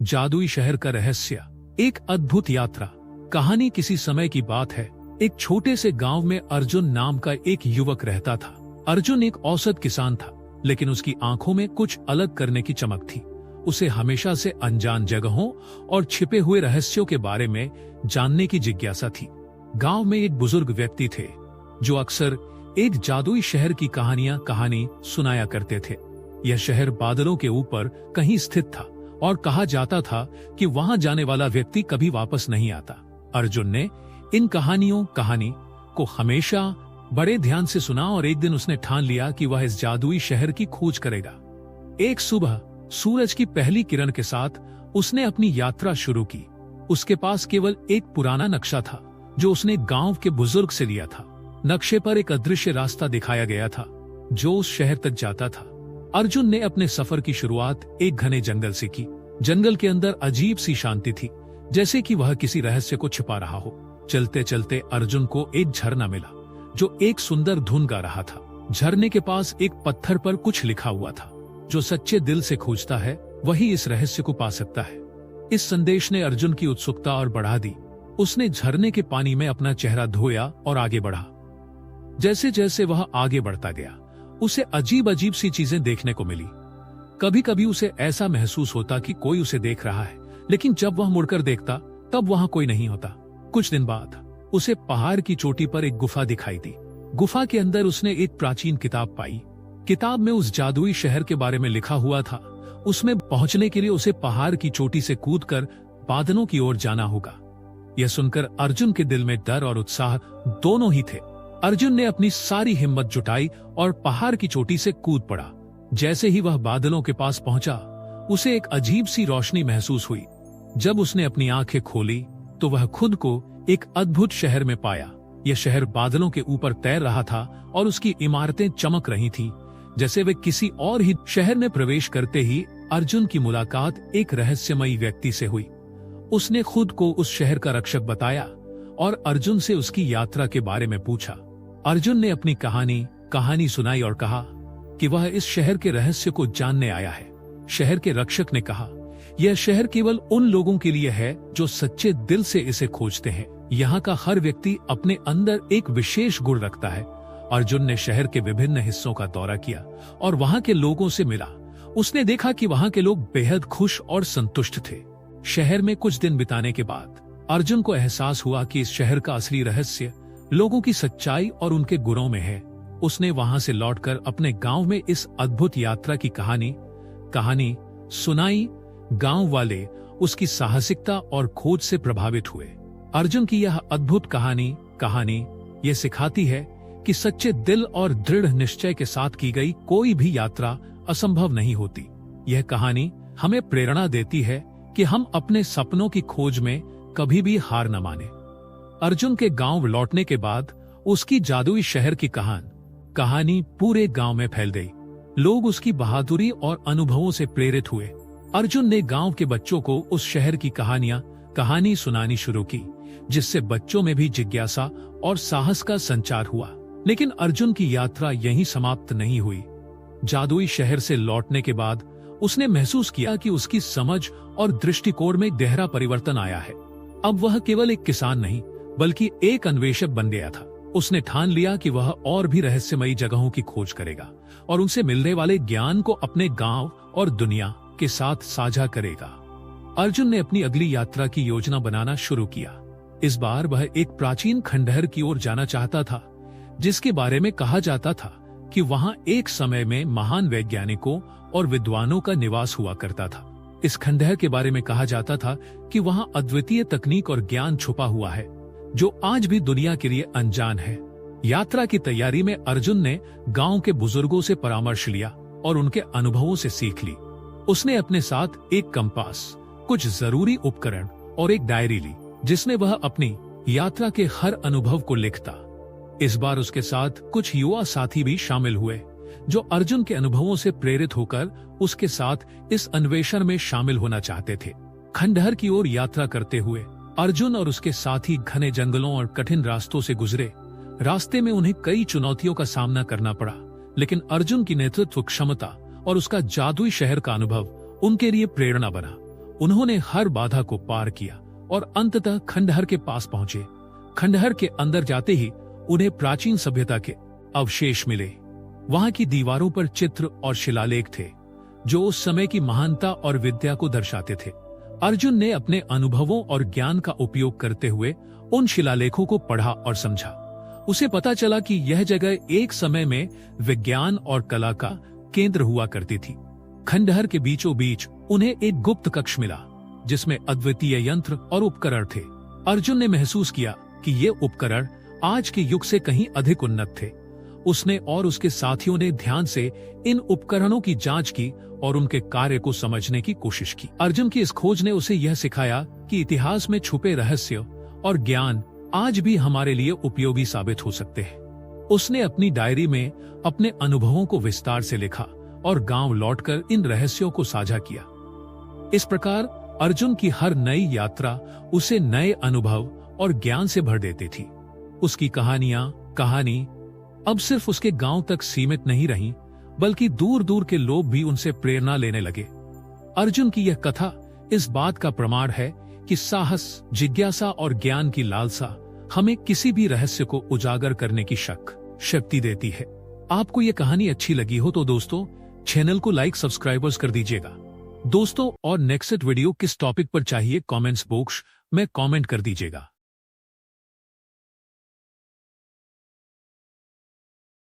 जादुई शहर का रहस्य। एक अद्भुत यात्रा। कहानी किसी समय की बात है। एक छोटे से गांव में अर्जुन नाम का एक युवक रहता था। अर्जुन एक औसत किसान था, लेकिन उसकी आंखों में कुछ अलग करने की चमक थी। उसे हमेशा से अनजान जगहों और छिपे हुए रहस्यों के बारे में जानने की जिज्ञासा थी। गांव में एक बुजुर्ग व्यक्ति थे जो अक्सर एक जादुई शहर की कहानी सुनाया करते थे। यह शहर बादलों के ऊपर कहीं स्थित था और कहा जाता था कि वहां जाने वाला व्यक्ति कभी वापस नहीं आता। अर्जुन ने इन कहानी को हमेशा बड़े ध्यान से सुना और एक दिन उसने ठान लिया कि वह इस जादुई शहर की खोज करेगा। एक सुबह सूरज की पहली किरण के साथ उसने अपनी यात्रा शुरू की। उसके पास केवल एक पुराना नक्शा था जो उसने गांव के बुजुर्ग से लिया था। नक्शे पर एक अदृश्य रास्ता दिखाया गया था जो उस शहर तक जाता था। अर्जुन ने अपने सफर की शुरुआत एक घने जंगल से की। जंगल के अंदर अजीब सी शांति थी, जैसे कि वह किसी रहस्य को छिपा रहा हो। चलते चलते अर्जुन को एक झरना मिला जो एक सुंदर धुन गा रहा था। झरने के पास एक पत्थर पर कुछ लिखा हुआ था, जो सच्चे दिल से खोजता है वही इस रहस्य को पा सकता है। इस संदेश ने अर्जुन की उत्सुकता और बढ़ा दी। उसने झरने के पानी में अपना चेहरा धोया और आगे बढ़ा। जैसे जैसे वह आगे बढ़ता गया, उसे अजीब अजीब सी चीजें देखने को मिली। कभी कभी उसे ऐसा महसूस होता कि कोई उसे देख रहा है, लेकिन जब वह मुड़कर देखता तब वहां कोई नहीं होता। कुछ दिन बाद उसे पहाड़ की चोटी पर एक गुफा दिखाई दी। गुफा के अंदर उसने एक प्राचीन किताब पाई। किताब में उस जादुई शहर के बारे में लिखा हुआ था। उसमें पहुंचने के लिए उसे पहाड़ की चोटी से कूदकर बादलों की ओर जाना होगा। यह सुनकर अर्जुन के दिल में डर और उत्साह दोनों ही थे। अर्जुन ने अपनी सारी हिम्मत जुटाई और पहाड़ की चोटी से कूद पड़ा। जैसे ही वह बादलों के पास पहुंचा, उसे एक अजीब सी रोशनी महसूस हुई। जब उसने अपनी आंखें खोली तो वह खुद को एक अद्भुत शहर में पाया। यह शहर बादलों के ऊपर तैर रहा था और उसकी इमारतें चमक रही थीं, जैसे वे किसी और ही शहर में प्रवेश करते ही अर्जुन की मुलाकात एक रहस्यमयी व्यक्ति से हुई। उसने खुद को उस शहर का रक्षक बताया और अर्जुन से उसकी यात्रा के बारे में पूछा। अर्जुन ने अपनी कहानी सुनाई और कहा कि वह इस शहर के रहस्य को जानने आया है। शहर के रक्षक ने कहा, यह शहर केवल उन लोगों के लिए है जो सच्चे दिल से इसे खोजते हैं। यहाँ का हर व्यक्ति अपने अंदर एक विशेष गुण रखता है। अर्जुन ने शहर के विभिन्न हिस्सों का दौरा किया और वहाँ के लोगों से मिला। उसने देखा कि वहाँ के लोग बेहद खुश और संतुष्ट थे। शहर में कुछ दिन बिताने के बाद अर्जुन को एहसास हुआ कि इस शहर का असली रहस्य लोगों की सच्चाई और उनके गुणों में है। उसने वहां से लौटकर अपने गांव में इस अद्भुत यात्रा की कहानी सुनाई। गांव वाले उसकी साहसिकता और खोज से प्रभावित हुए। अर्जुन की यह अद्भुत कहानी ये सिखाती है कि सच्चे दिल और दृढ़ निश्चय के साथ की गई कोई भी यात्रा असंभव नहीं होती। यह कहानी हमें प्रेरणा देती है कि हम अपने सपनों की खोज में कभी भी हार न माने। अर्जुन के गांव लौटने के बाद उसकी जादुई शहर की कहानी पूरे गांव में फैल गई। लोग उसकी बहादुरी और अनुभवों से प्रेरित हुए। अर्जुन ने गांव के बच्चों को उस शहर की कहानी सुनानी शुरू की, जिससे बच्चों में भी जिज्ञासा और साहस का संचार हुआ। लेकिन अर्जुन की यात्रा यहीं समाप्त नहीं हुई। जादुई शहर से लौटने के बाद उसने महसूस किया कि उसकी समझ और दृष्टिकोण में गहरा परिवर्तन आया है। अब वह केवल एक किसान नहीं, बल्कि एक अन्वेषक बन गया था। उसने ठान लिया कि वह और भी रहस्यमयी जगहों की खोज करेगा और उनसे मिलने वाले ज्ञान को अपने गांव और दुनिया के साथ साझा करेगा। अर्जुन ने अपनी अगली यात्रा की योजना बनाना शुरू किया। इस बार वह एक प्राचीन खंडहर की ओर जाना चाहता था, जिसके बारे में कहा जाता था कि वहां एक समय में महान वैज्ञानिकों और विद्वानों का निवास हुआ करता था। इस खंडहर के बारे में कहा जाता था कि वहां अद्वितीय तकनीक और ज्ञान छुपा हुआ है, जो आज भी दुनिया के लिए अनजान है। यात्रा की तैयारी में अर्जुन ने गांव के बुजुर्गों से परामर्श लिया और उनके अनुभवों से सीख ली। उसने अपने साथ एक कंपास, कुछ जरूरी उपकरण और एक डायरी ली, जिसमें वह अपनी यात्रा के हर अनुभव को लिखता। इस बार उसके साथ कुछ युवा साथी भी शामिल हुए, जो अर्जुन के अनुभवों से प्रेरित होकर उसके साथ इस अन्वेषण में शामिल होना चाहते थे। खंडहर की ओर यात्रा करते हुए अर्जुन और उसके साथी घने जंगलों और कठिन रास्तों से गुजरे। रास्ते में उन्हें कई चुनौतियों का सामना करना पड़ा, लेकिन अर्जुन की नेतृत्व क्षमता और उसका जादुई शहर का अनुभव उनके लिए प्रेरणा बना। उन्होंने हर बाधा को पार किया और अंततः खंडहर के पास पहुंचे। खंडहर के अंदर जाते ही उन्हें प्राचीन सभ्यता के अवशेष मिले। वहां की दीवारों पर चित्र और शिलालेख थे जो उस समय की महानता और विद्या को दर्शाते थे। अर्जुन ने अपने अनुभवों और ज्ञान का उपयोग करते हुए उन शिलालेखों को पढ़ा और समझा। उसे पता चला कि यह जगह एक समय में विज्ञान और कला का केंद्र हुआ करती थी। खंडहर के बीचों बीच उन्हें एक गुप्त कक्ष मिला जिसमें अद्वितीय यंत्र और उपकरण थे। अर्जुन ने महसूस किया कि ये उपकरण आज के युग से कहीं अधिक उन्नत थे। उसने और उसके साथियों ने ध्यान से इन उपकरणों की जांच की और उनके कार्य को समझने की कोशिश की। अर्जुन की इस खोज ने उसे यह सिखाया कि इतिहास में छुपे रहस्य और ज्ञान आज भी हमारे लिए उपयोगी साबित हो सकते हैं। उसने अपनी डायरी में अपने अनुभवों को विस्तार से लिखा और गांव लौटकर इन रहस्यों को साझा किया। इस प्रकार अर्जुन की हर नई यात्रा उसे नए अनुभव और ज्ञान से भर देती थी। उसकी कहानी अब सिर्फ उसके गांव तक सीमित नहीं रही, बल्कि दूर दूर के लोग भी उनसे प्रेरणा लेने लगे। अर्जुन की यह कथा इस बात का प्रमाण है कि साहस, जिज्ञासा और ज्ञान की लालसा हमें किसी भी रहस्य को उजागर करने की शक्ति देती है। आपको यह कहानी अच्छी लगी हो तो दोस्तों चैनल को लाइक, सब्सक्राइबर्स कर दीजिएगा। दोस्तों और नेक्स्ट वीडियो किस टॉपिक पर चाहिए कमेंट्स बॉक्स में कमेंट कर दीजिएगा।